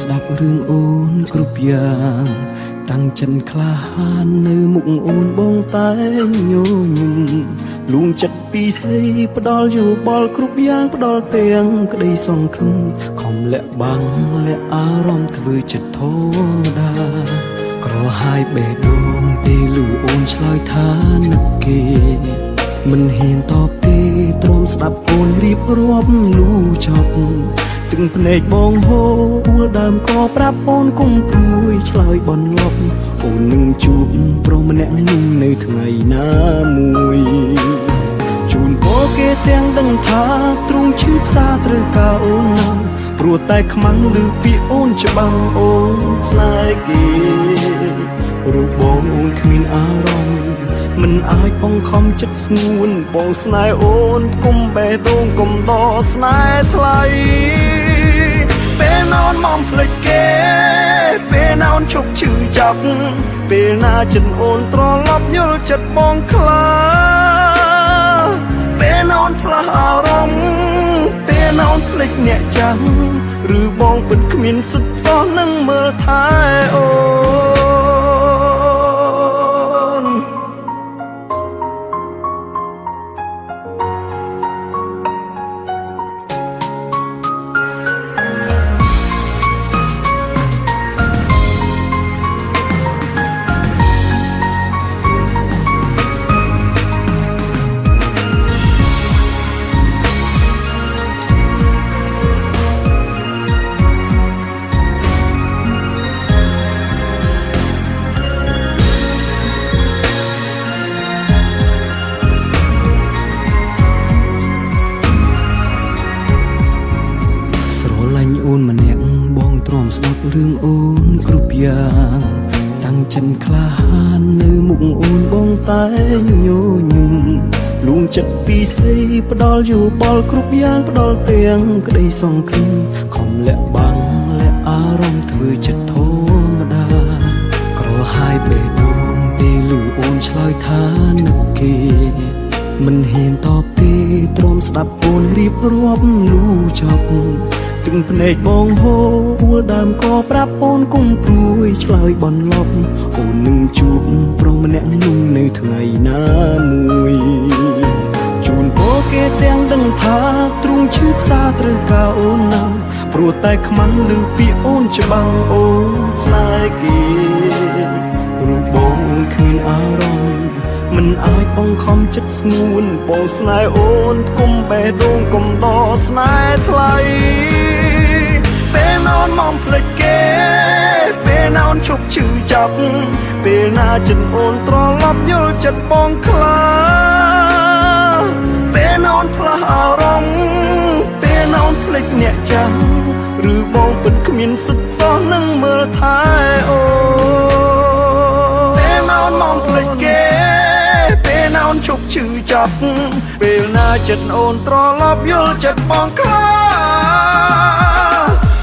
ស្ដាប់រឿងអូនគ្រប់យ៉ាងតាំងចិនក្លាហាននៅមុខអូនបងតែញញឹមលួងចិត្តពីស្រីផ្ដាល់យោបល់គ្រប់យ៉ាងផ្ដាល់ទាំងក្តីសង្ឃឹមខំលាក់បាំងលាក់អារម្មណ៍ធ្វើចិត្តធម្មតាក្រហាយបេះដូងពេលលឺអូនឆ្លើយថានឹកគេមិនហ៊ានតបទេទ្រាំស្ដាប់អូនរៀបរាប់លូចប់ទឹកភ្នែកបងហូរអួលដើមក៏ប្រាប់អូនគុំព្រួយឆ្លើយបនលប់អូននឹងជួបប្រុសម្នាក់នោះនៅថ្ងៃណាមួយជូនពរគេទាំងដឹងថាទ្រង់ឈឺផ្សាត្រូវការអូនណាស់ព្រោះតែខ្មាំងឮពាក្យអូនច្បាំងអូនស្នេហ៍គេរូបបងអូនគ្មានអារម្មណ៍មិនអាចបង្ខំចិត្តស្ងួនបងស្នេហ៍អូនគុំបេះដូងគុំដកស្នេហ៍ថ្លៃពេលណាអូនមកភ្លេចគេពេលណាអូនឈប់ឈឺចាប់ពេលណាចិត្តអូនត្រឡប់យល់ចិត្តបងខ្លាពេលណាអូនផ្លាស់អារម្មណ៍ពេលណាអូនភ្លេចអ្នកចាំឬបងពិតគ្មានសិទ្ធិសោះនឹងមើលថែអូអូនម្នាក់បងទ្រាំស្ដាប់រឿងអូនគ្រប់យ៉ាងតាំងចិនក្លាហាននៅមុខអូនបងតែញញឹមលួងចិត្តពីស្រីផ្ដាល់យោបល់គ្រប់យ៉ាងផ្ដាល់ទាំងក្តីសង្ឃឹមខំលាក់បាំងលាក់អារម្មណ៍ធ្វើចិត្តធម្មតាក្រហាយបេះដូងពេលលឺអូនឆ្លើយថានឹកគេមិនហ៊ានតបទេទ្រាំស្ដាប់អូនរៀបរាប់លូចប់ទឹកភ្នែកបងហូរអួលដើមក៏ប្រាប់អូនគុំព្រួយឆ្លើយបនលប់អូននឹងជួបប្រុសម្នាក់នោះនៅថ្ងៃណាមួយជូនពរគេទាំងដឹងថាទ្រង់ឈឺផ្សាត្រូវការអូនណាស់ព្រោះតែខ្មាំងឮពាក្យអូនច្បាំងអូនស្នេហ៍គេរូបបងអូនគ្មានអារម្មណ៍មិនអាចបង្ខំចិត្តស្ងួនបងស្នេហ៍អូនគុំបេះដូងគុំដកស្នេហ៍ថ្លៃពេលណាអូនមកភ្លេចគេពេលណាអូនឈប់ឈឺចាប់ពេលណាចិត្តអូនត្រឡប់យល់ចិត្តបងខ្លាពេលណាអូនផ្លាស់អារម្មណ៍ពេលណាអូនភ្លេចអ្នកចាំឬបងពិតគ្មានសិទ្ធិសោះនឹងមើលថែអូពេលណាអូនមកភ្លេចគេពេលណាអូនឈប់ឈឺចាប់ពេលណាចិត្តអូនត្រឡប់យល់ចិត្តបងខ្លា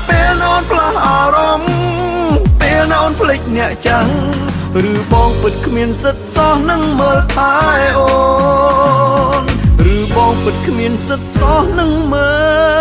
ពេលណាអូនផ្លាស់អារម្មណ៍ពេលណាអូនភ្លេចអ្នកចាំងឬបងពិតគ្មានសិទ្ធិសោះនឹងមើលថែអូនឬបងពិតគ្មានសិទ្ធិសោះនឹងមើល